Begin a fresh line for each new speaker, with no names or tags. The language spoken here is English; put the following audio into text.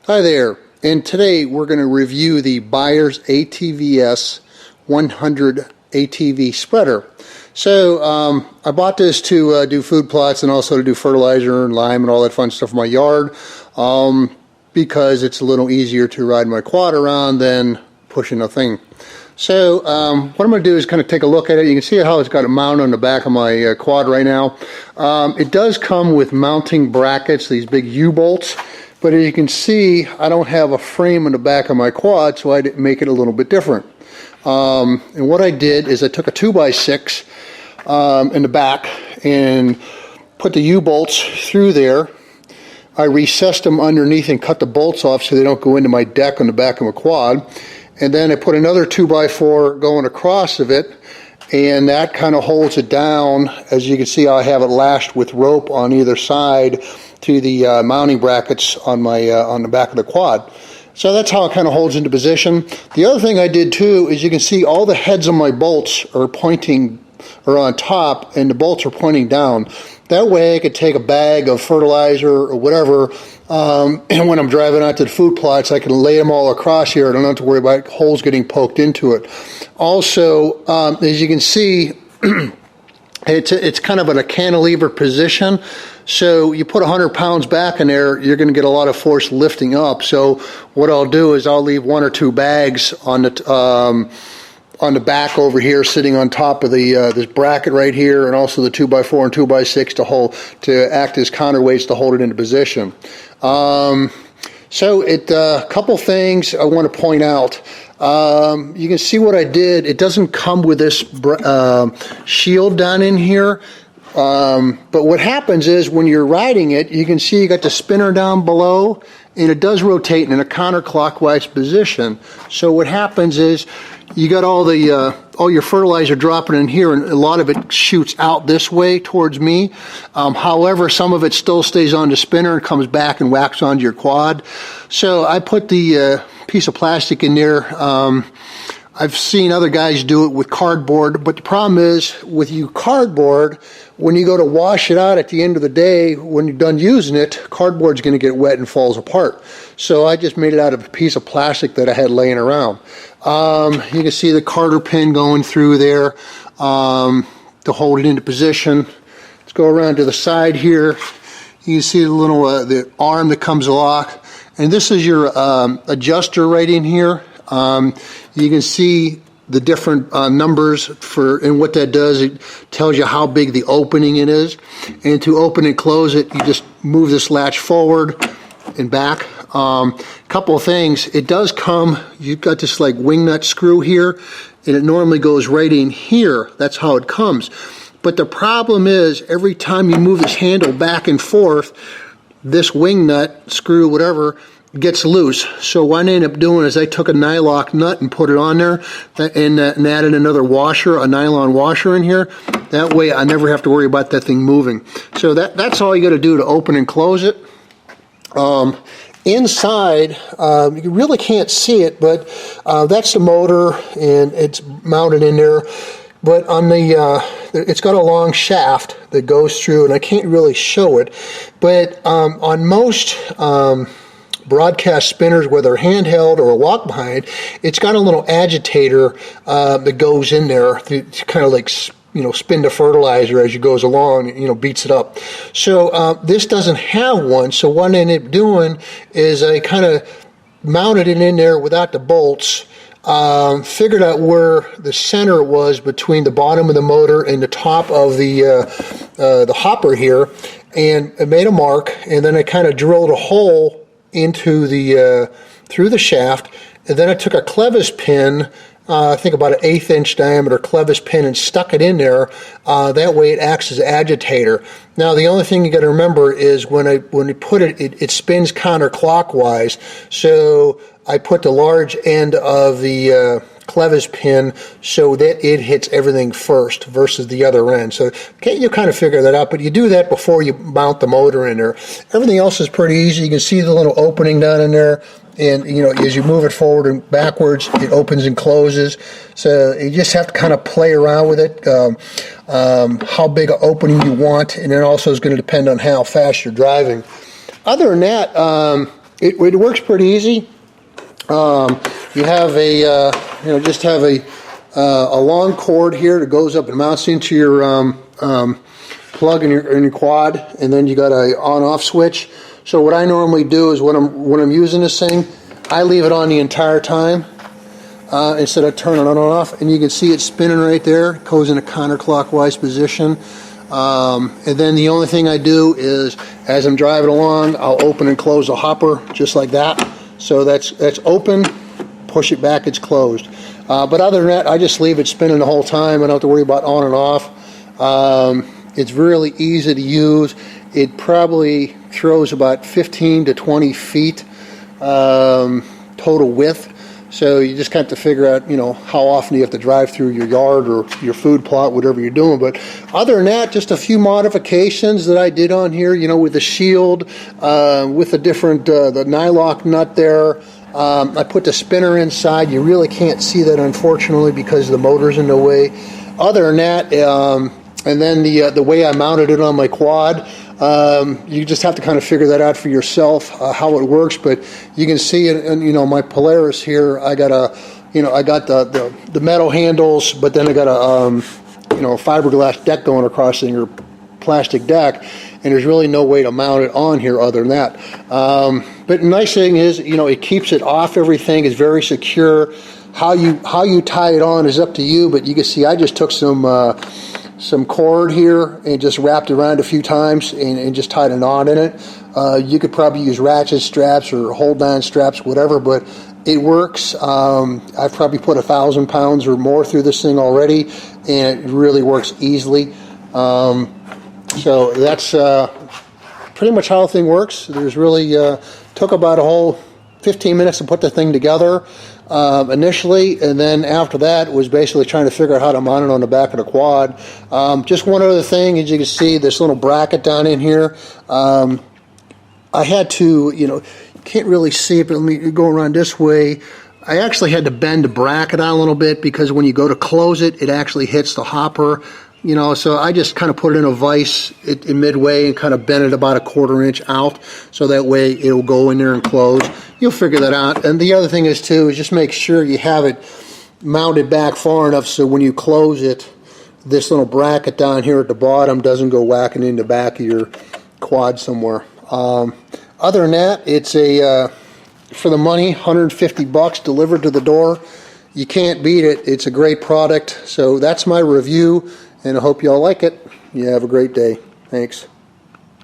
Hi there, and today we're going to review the Buyer's ATVS100 ATV spreader. So I bought this to do food plots and also to do fertilizer and lime and all that fun stuff in my yard because it's a little easier to ride my quad around than pushing a thing. So what I'm going to do is kind of take a look at it. You can see how it's got it mounted on the back of my quad right now. It does come with mounting brackets, these big U-bolts. But as you can see, I don't have a frame in the back of my quad, so I didn't make it a little bit different. And what I did is I took a 2x6 in the back and put the U-bolts through there. I recessed them underneath and cut the bolts off so they don't go into my deck on the back of my quad. And then I put another 2x4 going across of it, and that kind of holds it down. As you can see, I have it lashed with rope on either side to the mounting brackets on my on the back of the quad. So that's how it kind of holds into position. The other thing I did too is you can see all the heads of my bolts are pointing or on top, and the bolts are pointing down. That way I could take a bag of fertilizer or whatever, and when I'm driving out to the food plots, I can lay them all across here. I don't have to worry about holes getting poked into it. Also, as you can see, it's kind of at a cantilever position. So you put 100 pounds back in there, you're going to get a lot of force lifting up. So what I'll do is I'll leave 1 or 2 bags on the back over here, sitting on top of the this bracket right here, and also the 2x4 and 2x6 to act as counterweights to hold it into position. So a couple things I want to point out. You can see what I did. It doesn't come with this shield down in here. But what happens is when you're riding it, you can see you got the spinner down below, and it does rotate in a counterclockwise position. So what happens is you got all your fertilizer dropping in here, and a lot of it shoots out this way towards me. However, some of it still stays on the spinner and comes back and whacks onto your quad. So I put the piece of plastic in there. I've seen other guys do it with cardboard, but the problem is with cardboard, when you go to wash it out at the end of the day, when you're done using it, cardboard's going to get wet and falls apart. So I just made it out of a piece of plastic that I had laying around. You can see the carter pin going through there to hold it into position. Let's go around to the side here. You can see the little the arm that comes along, and this is your adjuster right in here. You can see the different numbers and what that does, it tells you how big the opening it is. And to open and close it, you just move this latch forward and back. Couple of things, it does come, you've got this like wing nut screw here, and it normally goes right in here. That's how it comes. But the problem is, every time you move this handle back and forth, this wing nut, screw, whatever, gets loose. So what I ended up doing is I took a nylock nut and put it on there and added another washer, a nylon washer in here. That way I never have to worry about that thing moving. So that's all you got to do to open and close it. Inside, you really can't see it, but that's the motor, and it's mounted in there. But on the, it's got a long shaft that goes through, and I can't really show it. But on most broadcast spinners, whether handheld or a walk behind, it's got a little agitator that goes in there to kind of like spin the fertilizer as you goes along, beats it up. So this doesn't have one. So what I ended up doing is I kind of mounted it in there without the bolts. Figured out where the center was between the bottom of the motor and the top of the hopper here, and I made a mark, and then I kind of drilled a hole into the through the shaft, and then I took a clevis pin, I think about an 1/8 inch diameter clevis pin, and stuck it in there. That way it acts as an agitator. Now the only thing you got to remember is when you put it spins counterclockwise. So I put the large end of the clevis pin so that it hits everything first versus the other end. So you kind of figure that out, but you do that before you mount the motor in there. Everything else is pretty easy. You can see the little opening down in there, and as you move it forward and backwards, it opens and closes. So you just have to kind of play around with it, how big an opening you want, and then also is going to depend on how fast you're driving. Other than that, it works pretty easy. You have a just have a long cord here that goes up and mounts into your plug in your quad, and then you got a on-off switch. So what I normally do is when I'm using this thing, I leave it on the entire time instead of turning it on and off. And you can see it spinning right there. It goes in a counterclockwise position. And then the only thing I do is, as I'm driving along, I'll open and close the hopper just like that. So that's open. Push it back, it's closed. But other than that, I just leave it spinning the whole time. I don't have to worry about on and off. It's really easy to use. It probably throws about 15 to 20 feet total width. So you just have to figure out, how often you have to drive through your yard or your food plot, whatever you're doing. But other than that, just a few modifications that I did on here, with the shield, with the different, the nylock nut there. I put the spinner inside. You really can't see that, unfortunately, because the motor's in the way. Other than that, and then the way I mounted it on my quad, you just have to kind of figure that out for yourself, how it works. But you can see in my Polaris here, I got I got the metal handles, but then I got a fiberglass deck going across the your plastic deck, and there's really no way to mount it on here other than that. But the nice thing is, it keeps it off everything. It's very secure. How you tie it on is up to you, but you can see I just took some cord here and just wrapped it around a few times and just tied a knot in it. You could probably use ratchet straps or hold-on straps, whatever, but it works. I've probably put 1,000 pounds or more through this thing already, and it really works easily. So that's pretty much how the thing works. There's really took about a whole 15 minutes to put the thing together initially, and then after that was basically trying to figure out how to mount it on the back of the quad. Just one other thing, as you can see, this little bracket down in here, I had to, you can't really see it, but let me go around this way. I actually had to bend the bracket out a little bit because when you go to close it, it actually hits the hopper. So I just kind of put it in a vise in midway and kind of bent it about 1/4 inch out, so that way it'll go in there and close. You'll figure that out. And the other thing is just make sure you have it mounted back far enough so when you close it, this little bracket down here at the bottom doesn't go whacking in the back of your quad somewhere. Other than that, it's for the money, $150 delivered to the door. You can't beat it. It's a great product. So that's my review, and I hope you all like it. You have a great day. Thanks.